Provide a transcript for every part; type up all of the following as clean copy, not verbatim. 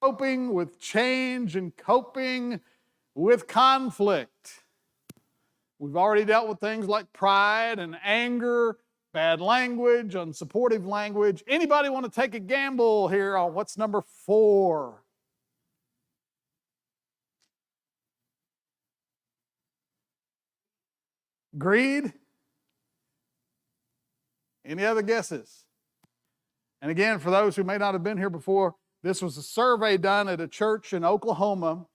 coping with change and coping with conflict. We've already dealt with things like pride and anger, bad language, unsupportive language. Anybody want to take a gamble here on what's number 4? Greed? Any other guesses? And again, for those who may not have been here before, this was a survey done at a church in Oklahoma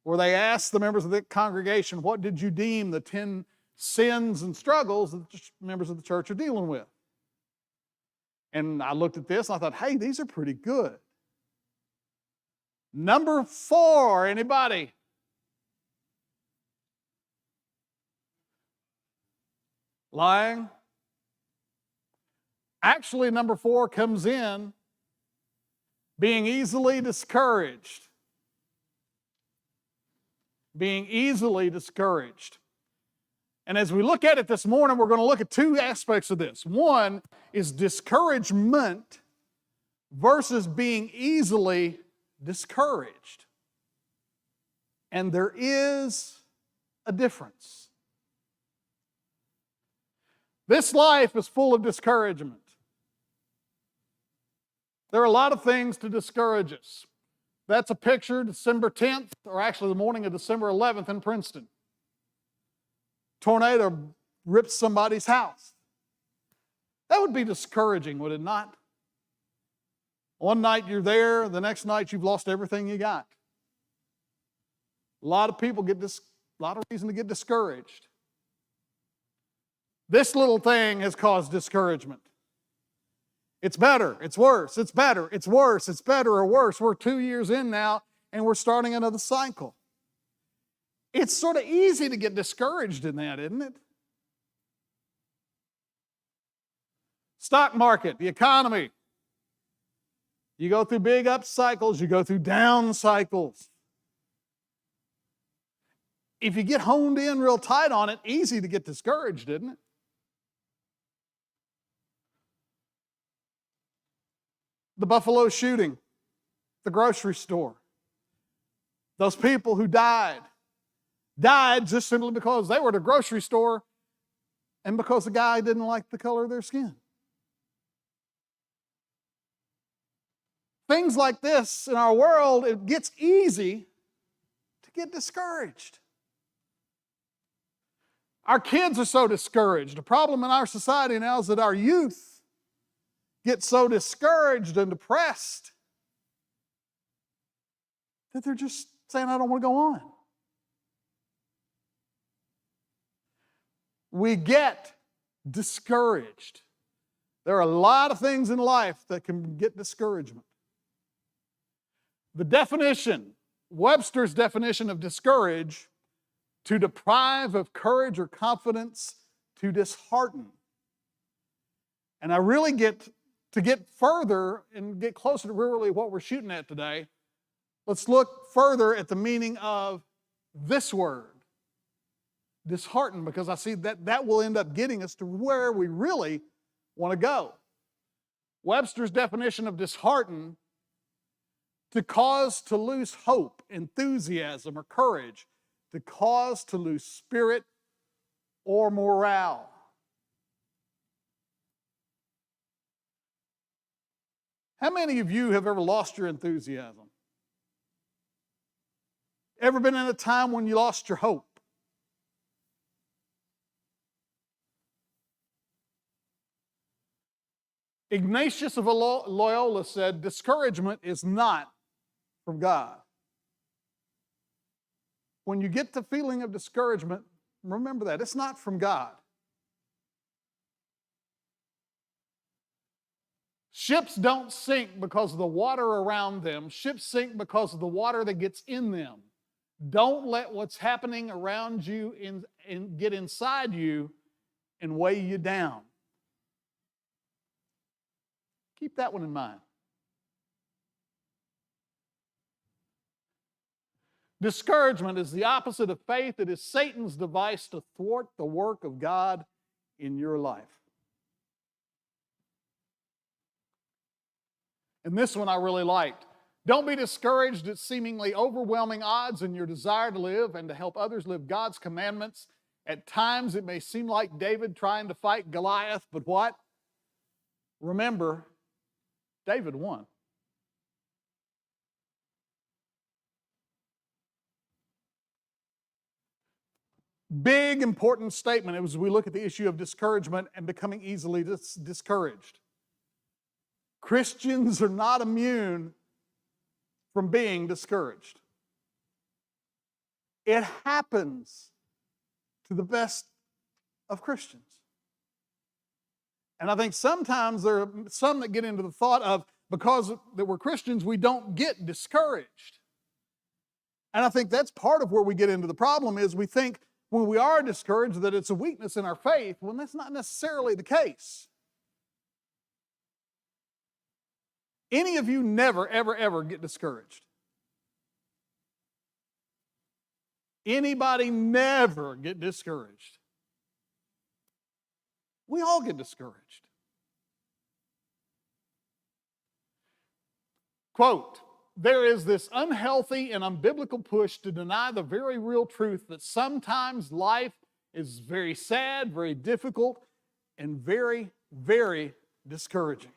where they asked the members of the congregation, what did you deem the 10 sins and struggles that the members of the church are dealing with? And I looked at this and I thought, hey, these are pretty good. Number 4, anybody? Lying. Actually, number 4 comes in being easily discouraged. Being easily discouraged. And as we look at it this morning, we're going to look at 2 aspects of this. One is discouragement versus being easily discouraged. And there is a difference. This life is full of discouragement. There are a lot of things to discourage us. That's a picture, December 10th, or actually the morning of December 11th in Princeton. Tornado ripped somebody's house. That would be discouraging, would it not? One night you're there, the next night you've lost everything you got. A lot of people a lot of reason to get discouraged. This little thing has caused discouragement. It's better, it's worse, it's better, it's worse, it's better or worse. We're 2 years in now and we're starting another cycle. It's sort of easy to get discouraged in that, isn't it? Stock market, the economy. You go through big up cycles, you go through down cycles. If you get honed in real tight on it, easy to get discouraged, isn't it? The Buffalo shooting, the grocery store. Those people who died just simply because they were at a grocery store and because the guy didn't like the color of their skin. Things like this in our world, it gets easy to get discouraged. Our kids are so discouraged. The problem in our society now is that our youth get so discouraged and depressed that they're just saying, I don't want to go on. We get discouraged. There are a lot of things in life that can get discouragement. The definition, Webster's definition of discourage, to deprive of courage or confidence, to dishearten. And I really get further and get closer to really what we're shooting at today, let's look further at the meaning of this word, dishearten, because I see that will end up getting us to where we really want to go. Webster's definition of dishearten, to cause to lose hope, enthusiasm, or courage, to cause to lose spirit or morale. How many of you have ever lost your enthusiasm? Ever been in a time when you lost your hope? Ignatius of Loyola said, discouragement is not from God. When you get the feeling of discouragement, remember that. It's not from God. Ships don't sink because of the water around them. Ships sink because of the water that gets in them. Don't let what's happening around you get inside you and weigh you down. Keep that one in mind. Discouragement is the opposite of faith. It is Satan's device to thwart the work of God in your life. And this one I really liked. Don't be discouraged at seemingly overwhelming odds in your desire to live and to help others live God's commandments. At times it may seem like David trying to fight Goliath, but what? Remember, David won. Big, important statement as we look at the issue of discouragement and becoming easily discouraged. Christians are not immune from being discouraged. It happens to the best of Christians. And I think sometimes there are some that get into the thought of, because that we're Christians, we don't get discouraged. And I think that's part of where we get into the problem is we think when we are discouraged that it's a weakness in our faith, when that's not necessarily the case. Any of you never, ever, ever get discouraged? Anybody never get discouraged? We all get discouraged. Quote, there is this unhealthy and unbiblical push to deny the very real truth that sometimes life is very sad, very difficult, and very, very discouraging.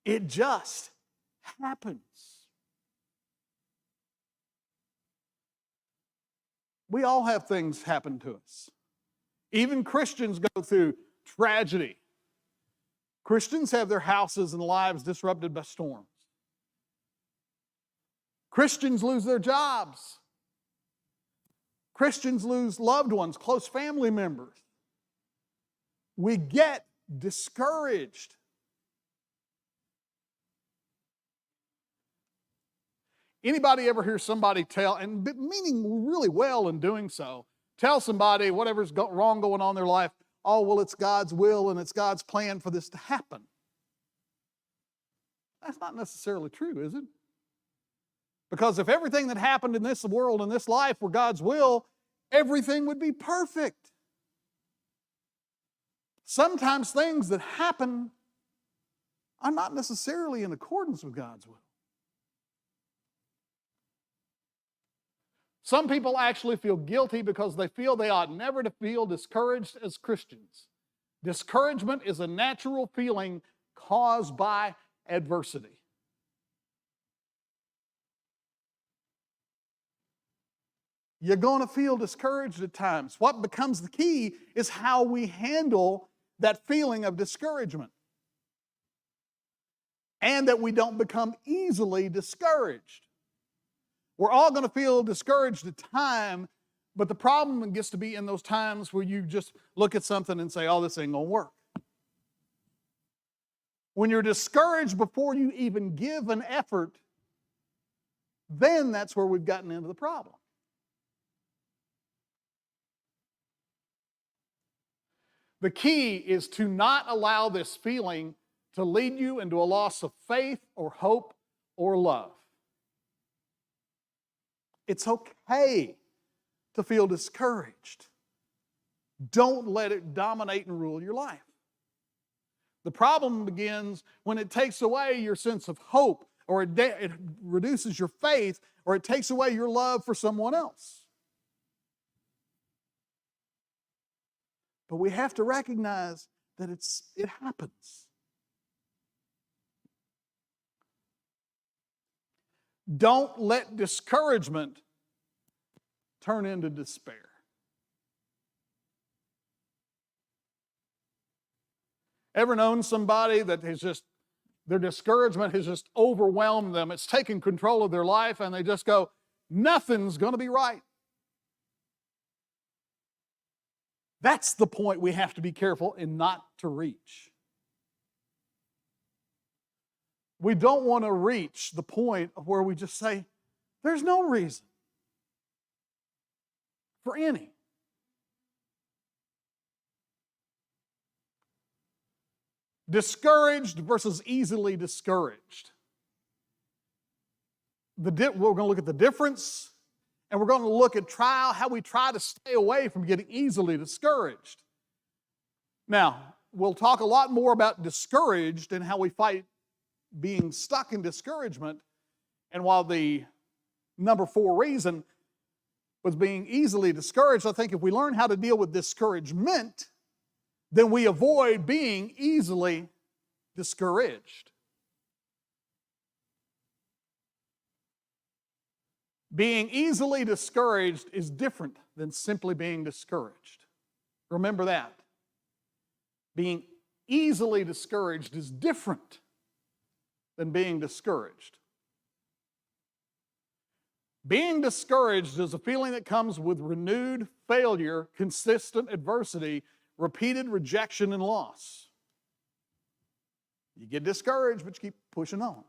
It just happens. We all have things happen to us. Even Christians go through tragedy. Christians have their houses and lives disrupted by storms. Christians lose their jobs. Christians lose loved ones, close family members. We get discouraged. Anybody ever hear somebody tell, and meaning really well in doing so, tell somebody whatever's wrong going on in their life, oh, well, it's God's will and it's God's plan for this to happen. That's not necessarily true, is it? Because if everything that happened in this world, in this life, were God's will, everything would be perfect. Sometimes things that happen are not necessarily in accordance with God's will. Some people actually feel guilty because they feel they ought never to feel discouraged as Christians. Discouragement is a natural feeling caused by adversity. You're going to feel discouraged at times. What becomes the key is how we handle that feeling of discouragement. And that we don't become easily discouraged. We're all going to feel discouraged at times, but the problem gets to be in those times where you just look at something and say, oh, this ain't going to work. When you're discouraged before you even give an effort, then that's where we've gotten into the problem. The key is to not allow this feeling to lead you into a loss of faith or hope or love. It's okay to feel discouraged. Don't let it dominate and rule your life. The problem begins when it takes away your sense of hope, or it reduces your faith, or it takes away your love for someone else. But we have to recognize that it happens. Don't let discouragement turn into despair. Ever known somebody that their discouragement has just overwhelmed them? It's taken control of their life and they just go, nothing's going to be right. That's the point we have to be careful and not to reach. We don't want to reach the point of where we just say, there's no reason for any. Discouraged versus easily discouraged. We're going to look at the difference, and we're going to look at how we try to stay away from getting easily discouraged. Now, we'll talk a lot more about discouraged and how we fight being stuck in discouragement. And while the number 4 reason was being easily discouraged, I think if we learn how to deal with discouragement, then we avoid being easily discouraged. Being easily discouraged is different than simply being discouraged. Remember that. Being easily discouraged is different than being discouraged. Being discouraged is a feeling that comes with renewed failure, consistent adversity, repeated rejection, and loss. You get discouraged, but you keep pushing on.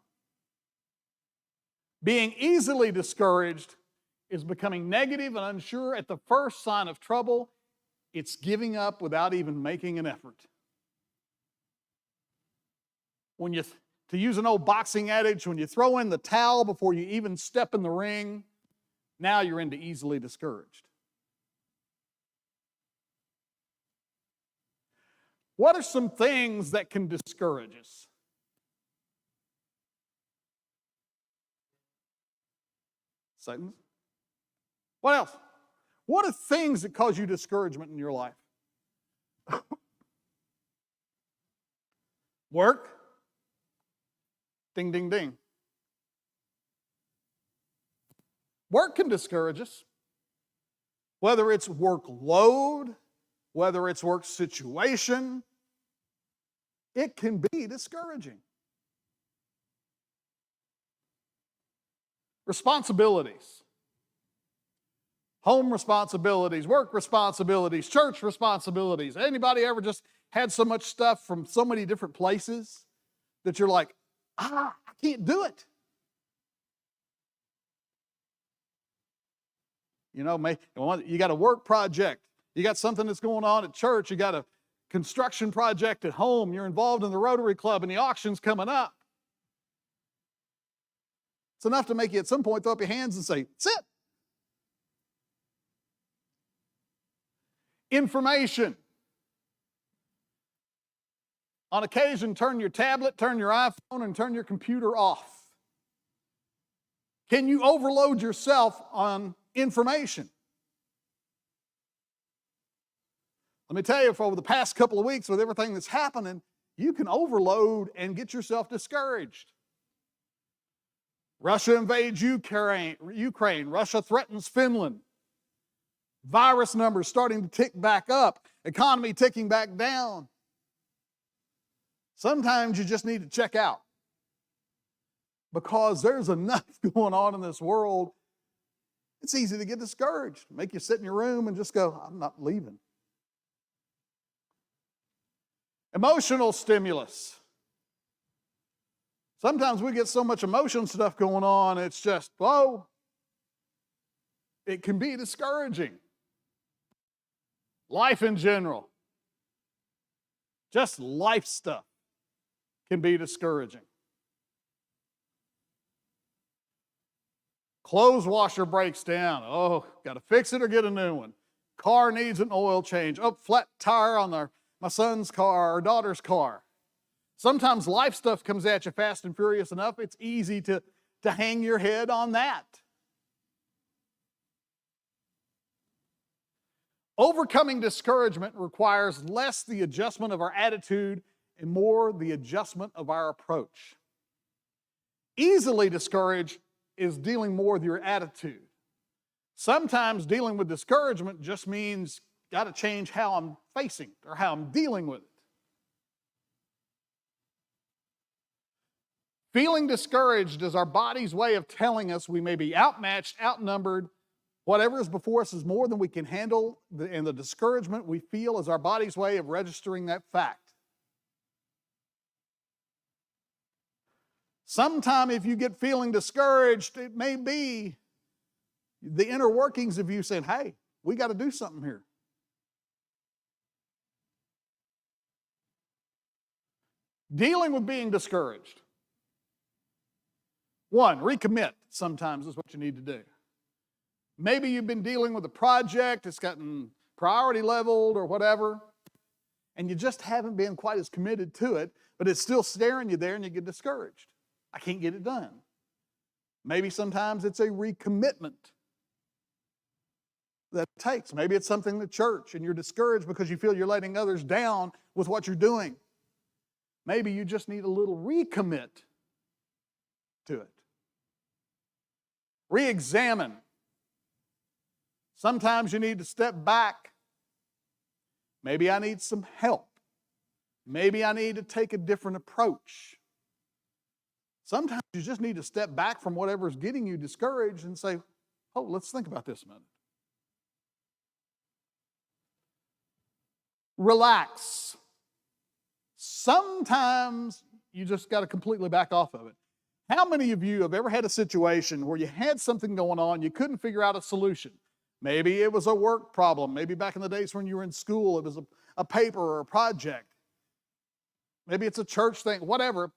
Being easily discouraged is becoming negative and unsure at the first sign of trouble. It's giving up without even making an effort. To use an old boxing adage, when you throw in the towel before you even step in the ring, now you're into easily discouraged. What are some things that can discourage us? Satan? What else? What are things that cause you discouragement in your life? Work? Ding, ding, ding. Work can discourage us. Whether it's workload, whether it's work situation, it can be discouraging. Responsibilities. Home responsibilities, work responsibilities, church responsibilities. Anybody ever just had so much stuff from so many different places that you're like, I can't do it. You know, you got a work project. You got something that's going on at church. You got a construction project at home. You're involved in the Rotary Club and the auction's coming up. It's enough to make you at some point throw up your hands and say, sit. Information. On occasion, turn your tablet, turn your iPhone, and turn your computer off. Can you overload yourself on information? Let me tell you, for over the past couple of weeks with everything that's happening, you can overload and get yourself discouraged. Russia invades Ukraine. Russia threatens Finland. Virus numbers starting to tick back up. Economy ticking back down. Sometimes you just need to check out because there's enough going on in this world. It's easy to get discouraged. Make you sit in your room and just go, I'm not leaving. Emotional stimulus. Sometimes we get so much emotion stuff going on, it's just, whoa. It can be discouraging. Life in general. Just life stuff can be discouraging. Clothes washer breaks down. Oh, got to fix it or get a new one. Car needs an oil change. Oh, flat tire on my son's car or daughter's car. Sometimes life stuff comes at you fast and furious enough, it's easy to hang your head on that. Overcoming discouragement requires less the adjustment of our attitude and more the adjustment of our approach. Easily discouraged is dealing more with your attitude. Sometimes dealing with discouragement just means got to change how I'm facing or how I'm dealing with it. Feeling discouraged is our body's way of telling us we may be outmatched, outnumbered. Whatever is before us is more than we can handle, and the discouragement we feel is our body's way of registering that fact. Sometime if you get feeling discouraged, it may be the inner workings of you saying, hey, we got to do something here. Dealing with being discouraged. 1, recommit sometimes is what you need to do. Maybe you've been dealing with a project, it's gotten priority leveled or whatever, and you just haven't been quite as committed to it, but it's still staring you there and you get discouraged. I can't get it done. Maybe sometimes it's a recommitment that it takes. Maybe it's something in the church and you're discouraged because you feel you're letting others down with what you're doing. Maybe you just need a little recommit to it. Re-examine. Sometimes you need to step back. Maybe I need some help. Maybe I need to take a different approach. Sometimes you just need to step back from whatever's getting you discouraged and say, oh, let's think about this a minute. Relax. Sometimes you just got to completely back off of it. How many of you have ever had a situation where you had something going on, you couldn't figure out a solution? Maybe it was a work problem. Maybe back in the days when you were in school, it was a paper or a project. Maybe it's a church thing, whatever.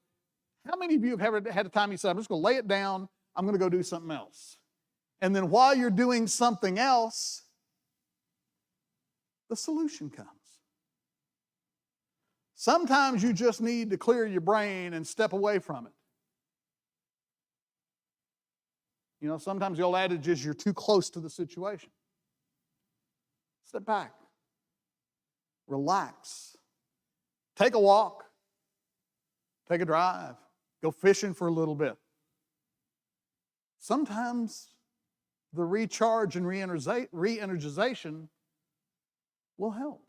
How many of you have ever had a time you said, I'm just going to lay it down, I'm going to go do something else? And then while you're doing something else, the solution comes. Sometimes you just need to clear your brain and step away from it. You know, sometimes the old adage is you're too close to the situation. Step back. Relax. Take a walk. Take a drive. Go fishing for a little bit. Sometimes the recharge and re-energization will help.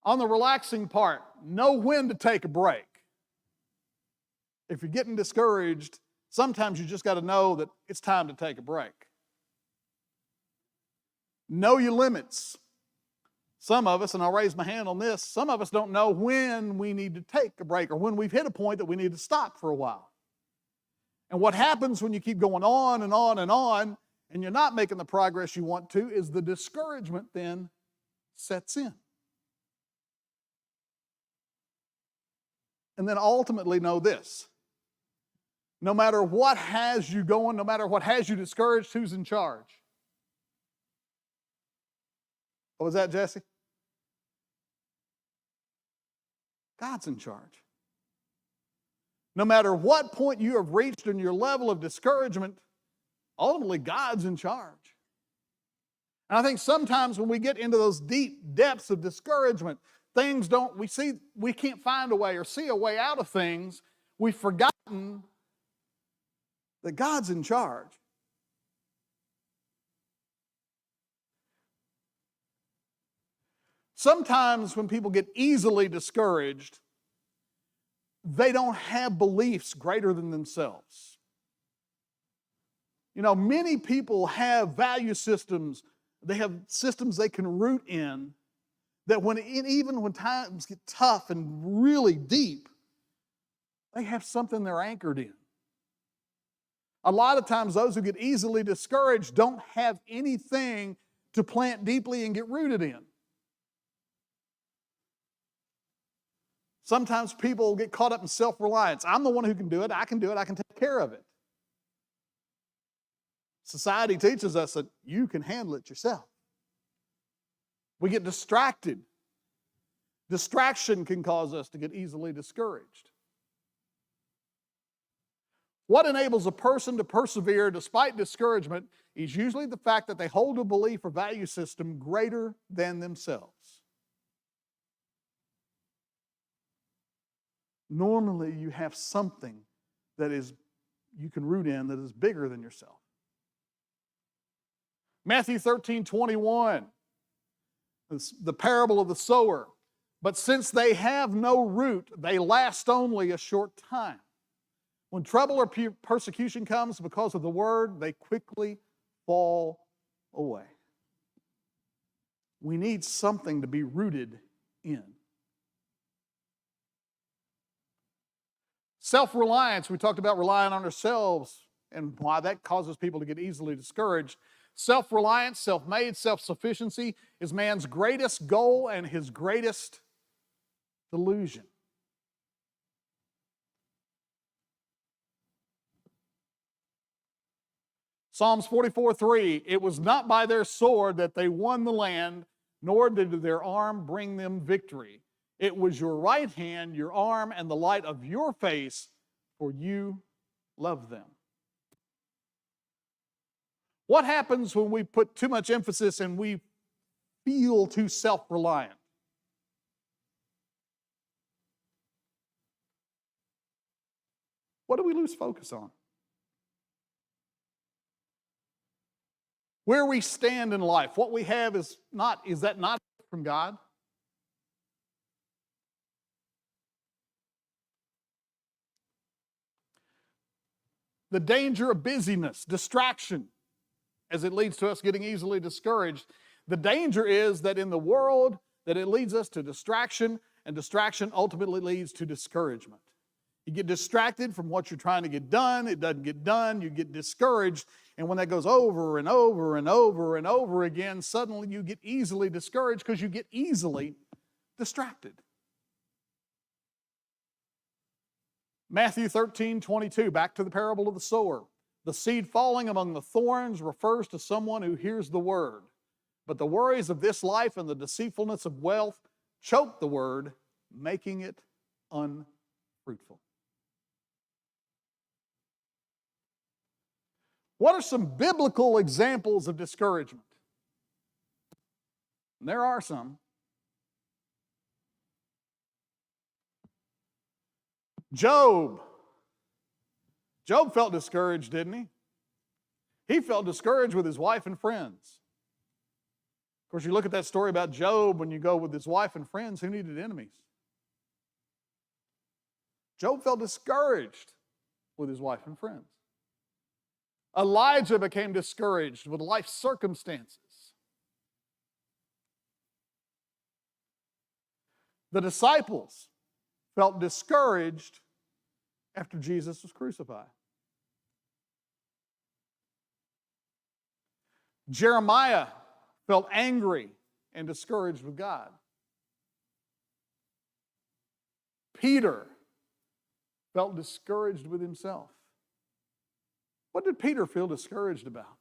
On the relaxing part, know when to take a break. If you're getting discouraged, sometimes you just got to know that it's time to take a break. Know your limits. Some of us, and I'll raise my hand on this, some of us don't know when we need to take a break or when we've hit a point that we need to stop for a while. And what happens when you keep going on and on and on and you're not making the progress you want to is the discouragement then sets in. And then ultimately know this. No matter what has you going, no matter what has you discouraged, who's in charge? What was that, Jesse? God's in charge. No matter what point you have reached in your level of discouragement, ultimately God's in charge. And I think sometimes when we get into those deep depths of discouragement, we can't find a way or see a way out of things. We've forgotten that God's in charge. Sometimes when people get easily discouraged, they don't have beliefs greater than themselves. You know, many people have value systems. They have systems they can root in that even when times get tough and really deep, they have something they're anchored in. A lot of times those who get easily discouraged don't have anything to plant deeply and get rooted in. Sometimes people get caught up in self-reliance. I'm the one who can do it. I can do it. I can take care of it. Society teaches us that you can handle it yourself. We get distracted. Distraction can cause us to get easily discouraged. What enables a person to persevere despite discouragement is usually the fact that they hold a belief or value system greater than themselves. Normally, you have something that you can root in that is bigger than yourself. Matthew 13:21, the parable of the sower. But since they have no root, they last only a short time. When trouble or persecution comes because of the word, they quickly fall away. We need something to be rooted in. Self-reliance, we talked about relying on ourselves and why that causes people to get easily discouraged. Self-reliance, self-made, self-sufficiency is man's greatest goal and his greatest delusion. Psalms 44:3, it was not by their sword that they won the land, nor did their arm bring them victory. It was your right hand, your arm, and the light of your face for you love them. What happens when we put too much emphasis and we feel too self-reliant? What do we lose focus on? Where we stand in life, what we have is that not from God? The danger of busyness, distraction, as it leads to us getting easily discouraged. The danger is that in the world, that it leads us to distraction, and distraction ultimately leads to discouragement. You get distracted from what you're trying to get done, it doesn't get done, you get discouraged, and when that goes over and over and over and over again, suddenly you get easily discouraged because you get easily distracted. Matthew 13:22, back to the parable of the sower. The seed falling among the thorns refers to someone who hears the word, but the worries of this life and the deceitfulness of wealth choke the word, making it unfruitful. What are some biblical examples of discouragement? And there are some. Job. Job felt discouraged, didn't he? He felt discouraged with his wife and friends. Of course, you look at that story about Job, when you go with his wife and friends, who needed enemies? Job felt discouraged with his wife and friends. Elijah became discouraged with life circumstances. The disciples felt discouraged after Jesus was crucified. Jeremiah felt angry and discouraged with God. Peter felt discouraged with himself. What did Peter feel discouraged about?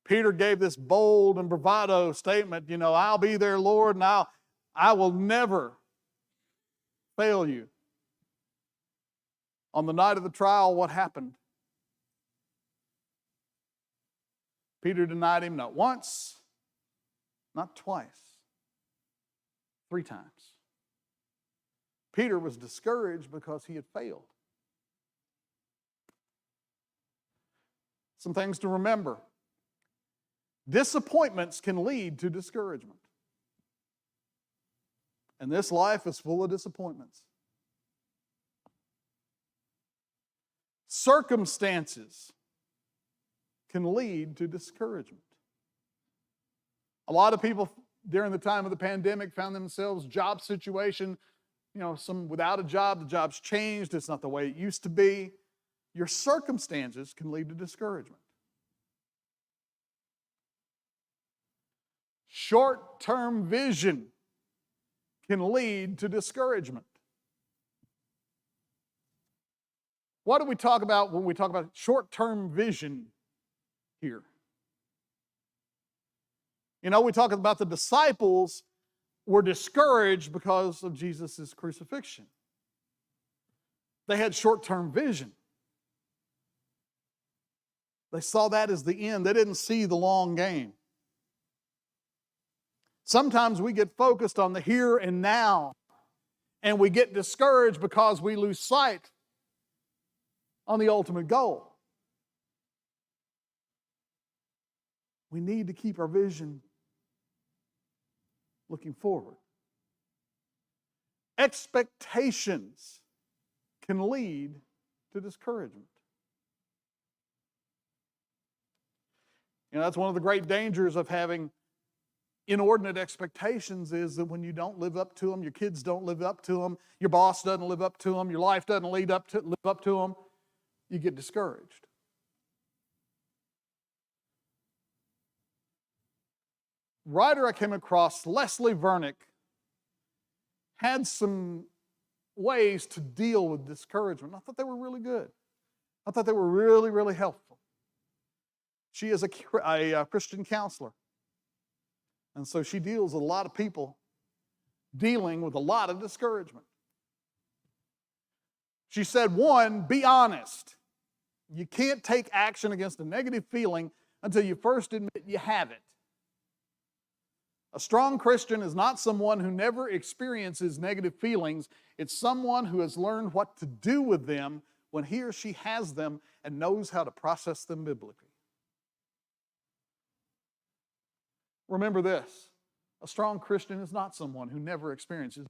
Peter gave this bold and bravado statement, I'll be there, Lord, and I will never fail you. On the night of the trial, what happened? Peter denied him not once, not twice, 3 times. Peter was discouraged because he had failed. Some things to remember. Disappointments can lead to discouragement. And this life is full of disappointments. Circumstances can lead to discouragement. A lot of people during the time of the pandemic found themselves job situation, some without a job, the job's changed, it's not the way it used to be. Your circumstances can lead to discouragement. Short-term vision can lead to discouragement. What do we talk about when we talk about short-term vision here? We talk about the disciples were discouraged because of Jesus' crucifixion. They had short-term vision. They saw that as the end. They didn't see the long game. Sometimes we get focused on the here and now, and we get discouraged because we lose sight on the ultimate goal. We need to keep our vision looking forward. Expectations can lead to discouragement. That's one of the great dangers of having inordinate expectations, is that when you don't live up to them, your kids don't live up to them, your boss doesn't live up to them, your life doesn't live up to them, you get discouraged. Writer I came across, Leslie Vernick, had some ways to deal with discouragement. I thought they were really good. I thought they were really, really helpful. She is a Christian counselor. And so she deals with a lot of people dealing with a lot of discouragement. She said, one, be honest. You can't take action against a negative feeling until you first admit you have it. A strong Christian is not someone who never experiences negative feelings. It's someone who has learned what to do with them when he or she has them and knows how to process them biblically. Remember this, a strong Christian is not someone who never experiences.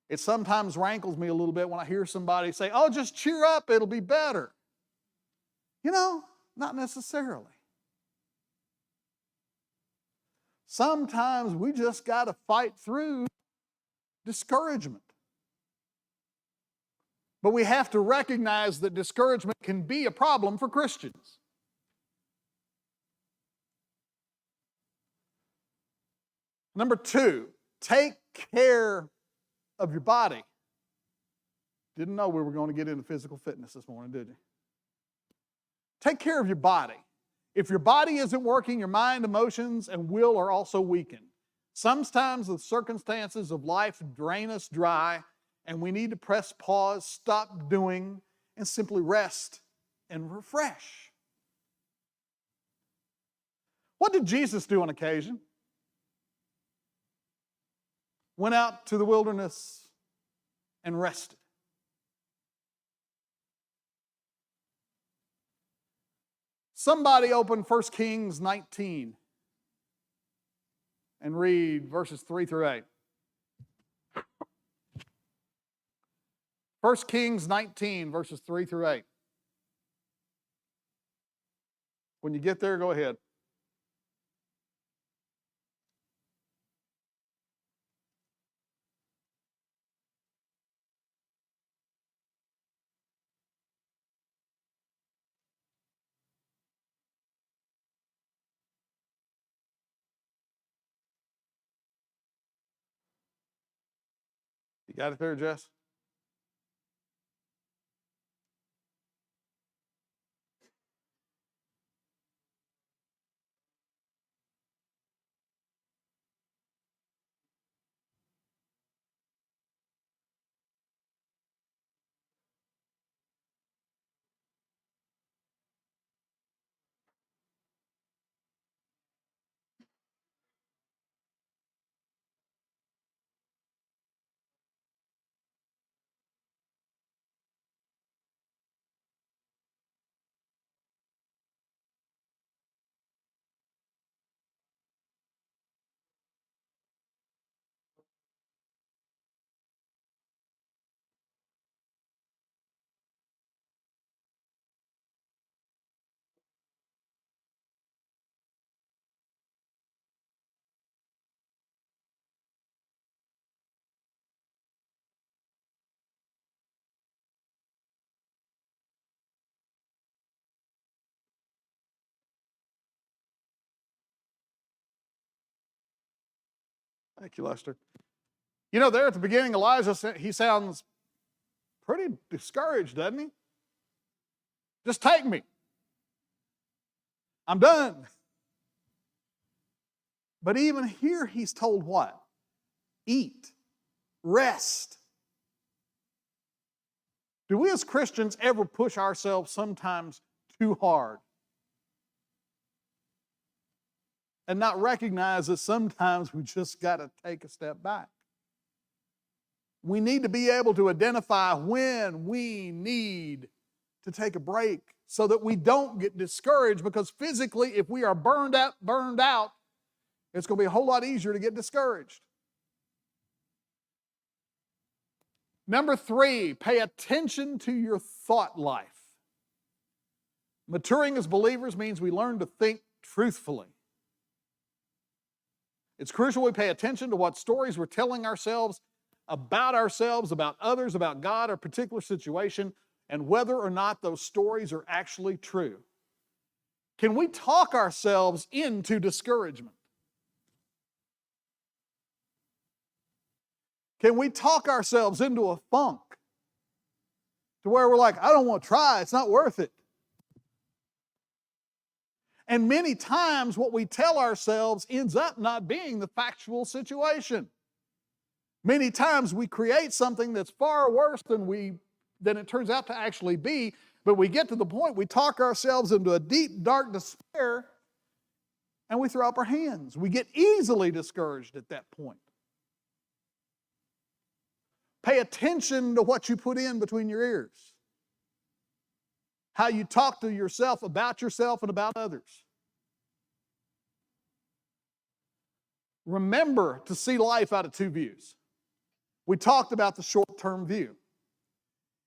It sometimes rankles me a little bit when I hear somebody say, oh, just cheer up, it'll be better. You know, not necessarily. Sometimes we just got to fight through discouragement. But we have to recognize that discouragement can be a problem for Christians. Number two, take care of your body. Didn't know we were going to get into physical fitness this morning, did you? Take care of your body. If your body isn't working, your mind, emotions, and will are also weakened. Sometimes the circumstances of life drain us dry, and we need to press pause, stop doing, and simply rest and refresh. What did Jesus do on occasion? Went out to the wilderness and rested. Somebody open 1 Kings 19 and read verses 3 through 8. 1 Kings 19, verses 3 through 8. When you get there, go ahead. You got it there, Jess? Thank you, Lester. You know, there at the beginning, Elijah, he sounds pretty discouraged, doesn't he? Just take me. I'm done. But even here, he's told what? Eat. Rest. Do we as Christians ever push ourselves sometimes too hard? And not recognize that sometimes we just got to take a step back. We need to be able to identify when we need to take a break so that we don't get discouraged, because physically, if we are burned out, it's going to be a whole lot easier to get discouraged. Number 3, pay attention to your thought life. Maturing as believers means we learn to think truthfully. It's crucial we pay attention to what stories we're telling ourselves, about others, about God, or a particular situation, and whether or not those stories are actually true. Can we talk ourselves into discouragement? Can we talk ourselves into a funk to where we're like, I don't want to try, it's not worth it? And many times what we tell ourselves ends up not being the factual situation. Many times we create something that's far worse than it turns out to actually be, but we get to the point we talk ourselves into a deep, dark despair, and we throw up our hands. We get easily discouraged at that point. Pay attention to what you put in between your ears. How you talk to yourself and about others. Remember to see life out of two views. We talked about the short-term view.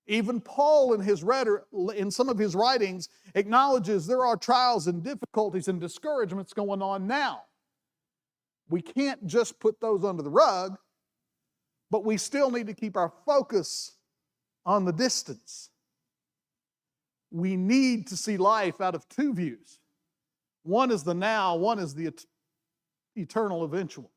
Even Paul in some of his writings acknowledges there are trials and difficulties and discouragements going on now. We can't just put those under the rug, but we still need to keep our focus on the distance. We need to see life out of two views. One is the now, one is the eternal eventual.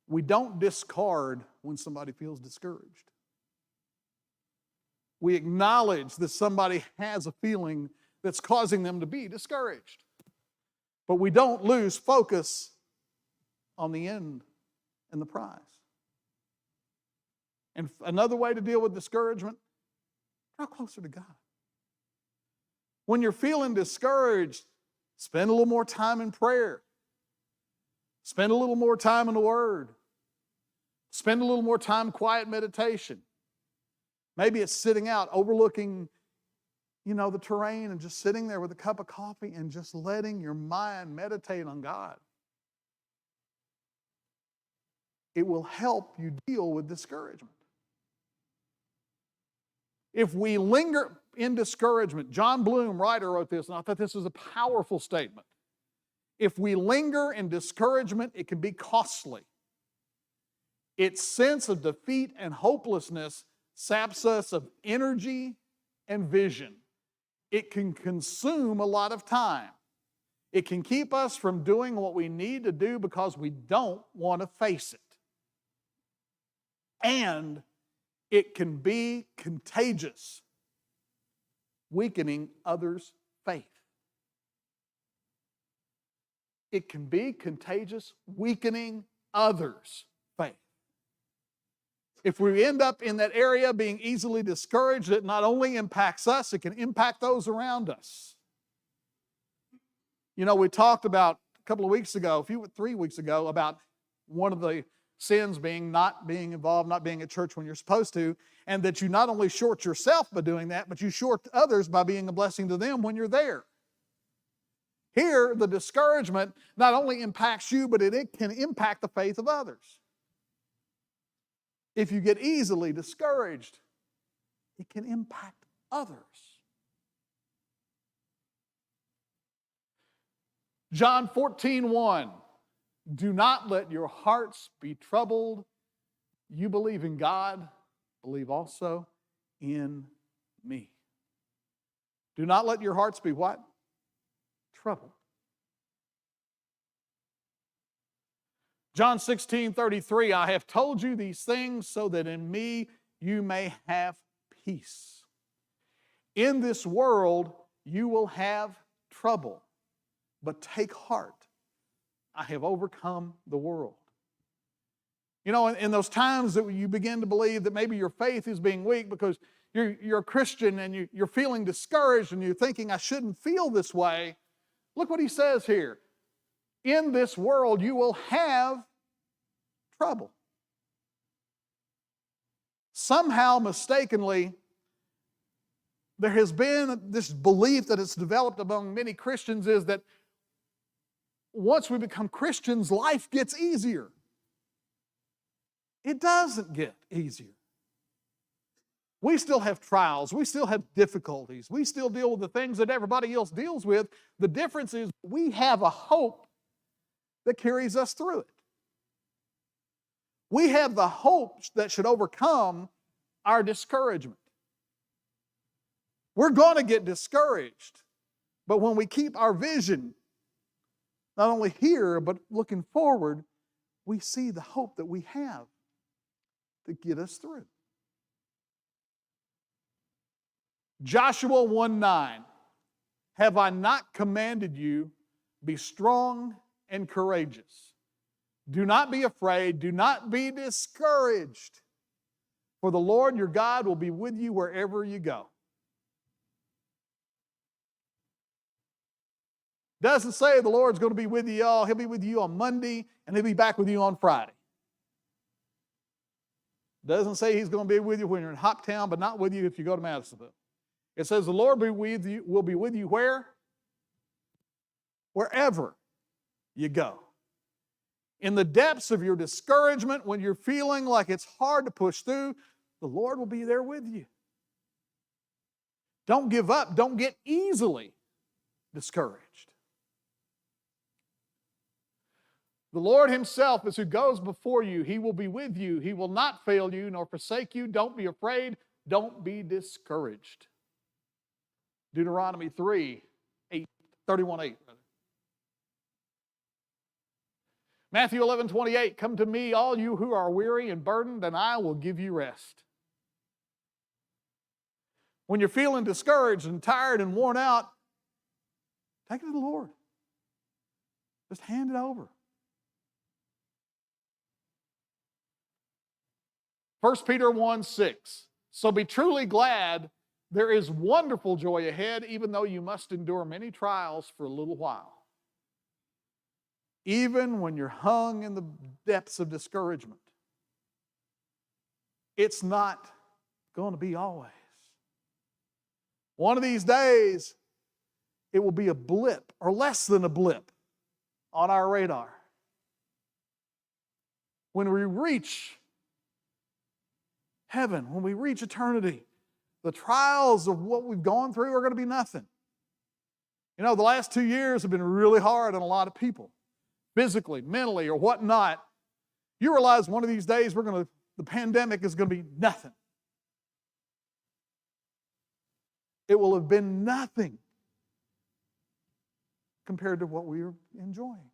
We don't discard when somebody feels discouraged. We acknowledge that somebody has a feeling that's causing them to be discouraged. But we don't lose focus on the end and the prize. And another way to deal with discouragement, draw closer to God. When you're feeling discouraged, spend a little more time in prayer. Spend a little more time in the Word. Spend a little more time in quiet meditation. Maybe it's sitting out, overlooking, the terrain and just sitting there with a cup of coffee and just letting your mind meditate on God. It will help you deal with discouragement. If we linger in discouragement, John Bloom, writer, wrote this, and I thought this was a powerful statement. If we linger in discouragement, it can be costly. Its sense of defeat and hopelessness saps us of energy and vision. It can consume a lot of time. It can keep us from doing what we need to do because we don't want to face it. And it can be contagious, weakening others' faith. It can be contagious, weakening others' faith. If we end up in that area being easily discouraged, it not only impacts us, it can impact those around us. We talked about a couple of weeks ago, 3 weeks ago, about one of the sins being not being involved, not being at church when you're supposed to, and that you not only short yourself by doing that, but you short others by being a blessing to them when you're there. Here, the discouragement not only impacts you, but it can impact the faith of others. If you get easily discouraged, it can impact others. John 14:1. Do not let your hearts be troubled. You believe in God, believe also in me. Do not let your hearts be what? Troubled. John 16:33, I have told you these things so that in me you may have peace. In this world you will have trouble, but take heart. I have overcome the world. In those times that you begin to believe that maybe your faith is being weak because you're a Christian and you're feeling discouraged and you're thinking, I shouldn't feel this way, look what he says here. In this world you will have trouble. Somehow, mistakenly, there has been this belief that it's developed among many Christians is that once we become Christians, life gets easier. It doesn't get easier. We still have trials. We still have difficulties. We still deal with the things that everybody else deals with. The difference is we have a hope that carries us through it. We have the hope that should overcome our discouragement. We're going to get discouraged, but when we keep our vision not only here, but looking forward, we see the hope that we have to get us through. Joshua 1:9. Have I not commanded you, be strong and courageous? Do not be afraid, do not be discouraged, for the Lord your God will be with you wherever you go. Doesn't say the Lord's going to be with you all. He'll be with you on Monday, and he'll be back with you on Friday. Doesn't say he's going to be with you when you're in Hoptown, but not with you if you go to Madisonville. It says the Lord will be with you where? Wherever you go. In the depths of your discouragement, when you're feeling like it's hard to push through, the Lord will be there with you. Don't give up. Don't get easily discouraged. The Lord himself is who goes before you. He will be with you. He will not fail you nor forsake you. Don't be afraid. Don't be discouraged. Deuteronomy 31:8. Matthew 11:28, come to me, all you who are weary and burdened, and I will give you rest. When you're feeling discouraged and tired and worn out, take it to the Lord. Just hand it over. 1 Peter 1:6, so be truly glad, there is wonderful joy ahead, even though you must endure many trials for a little while. Even when you're hung in the depths of discouragement, it's not going to be always. One of these days, it will be a blip or less than a blip on our radar. When we reach heaven, when we reach eternity, the trials of what we've gone through are going to be nothing. You know, the last 2 years have been really hard on a lot of people, physically, mentally, or whatnot. You realize one of these days the pandemic is going to be nothing. It will have been nothing compared to what we are enjoying.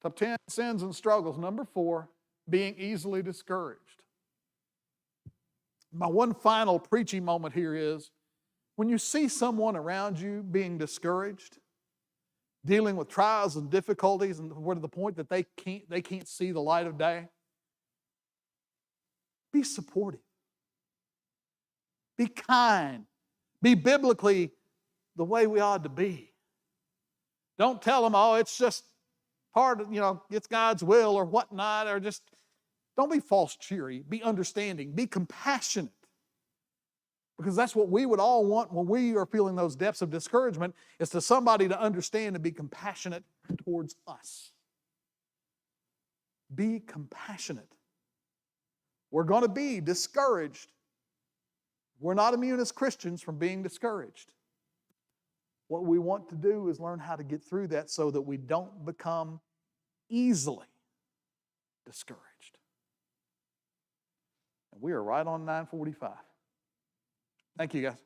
Top 10 sins and struggles. Number 4, being easily discouraged. My one final preaching moment here is, when you see someone around you being discouraged, dealing with trials and difficulties, and we're to the point that they can't see the light of day, be supportive. Be kind. Be biblically the way we ought to be. Don't tell them, oh, it's just part of, it's God's will or whatnot, or just don't be false cheery. Be understanding. Be compassionate. Because that's what we would all want when we are feeling those depths of discouragement, is to somebody to understand and be compassionate towards us. Be compassionate. We're going to be discouraged. We're not immune as Christians from being discouraged. What we want to do is learn how to get through that so that we don't become easily discouraged. And we are right on 9:45. Thank you, guys.